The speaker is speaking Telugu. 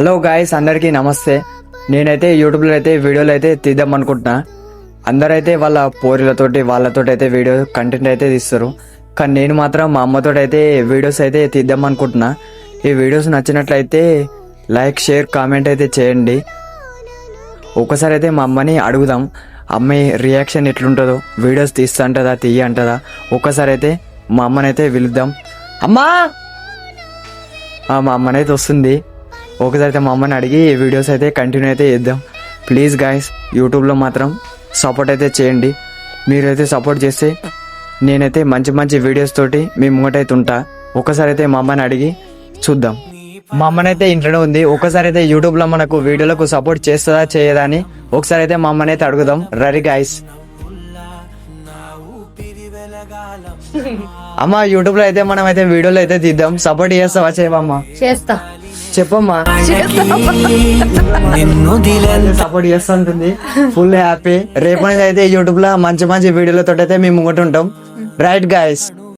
హలో గాయస్, అందరికీ నమస్తే. నేనైతే యూట్యూబ్లో అయితే వీడియోలు అయితే తీద్దాం అనుకుంటున్నా. అందరైతే వాళ్ళ వాళ్ళతో అయితే వీడియో కంటెంట్ అయితే తీస్తారు. కానీ నేను మాత్రం మా అమ్మతో అయితే వీడియోస్ అయితే తీద్దాం అనుకుంటున్నా. ఈ వీడియోస్ నచ్చినట్లయితే లైక్, షేర్, కామెంట్ అయితే చేయండి. ఒకసారి అయితే మా అమ్మని అడుగుదాం, అమ్మాయి రియాక్షన్ ఎట్లుంటుందో, వీడియోస్ తీస్తా అంటదా తీయ అంటదా. ఒక్కసారి అయితే మా అమ్మనైతే పిలుద్దాం. అమ్మా, మా అమ్మనైతే వస్తుంది. ఒకసారి అయితే మా అమ్మని అడిగి వీడియోస్ అయితే కంటిన్యూ అయితే చేద్దాం. ప్లీజ్ గాయస్, యూట్యూబ్లో మాత్రం సపోర్ట్ అయితే చేయండి. మీరైతే సపోర్ట్ చేస్తే నేనైతే మంచి మంచి వీడియోస్ తోటి మీ ముంగటైతే ఉంటా. ఒకసారి అయితే మా అమ్మని అడిగి చూద్దాం. మా అమ్మనైతే ఇంట్లోనే ఉంది. ఒకసారి అయితే యూట్యూబ్లో మనకు వీడియోలకు సపోర్ట్ చేస్తుందా చేయదా అని ఒకసారి అయితే మా అమ్మనైతే అడుగుదాం. Ready guys. అమ్మ, యూట్యూబ్లో అయితే మనం అయితే వీడియోలు అయితే తీద్దాం. సపోర్ట్ చేస్తావా చేయవమ్మా? చేస్తా. చెప్పమ్మా. సపోర్ట్ చేస్తా ఉంటుంది. Full happy. రేపు అయితే యూట్యూబ్ లో మంచి మంచి వీడియోలతో అయితే మేము ముంగట ఉంటాం. Right guys.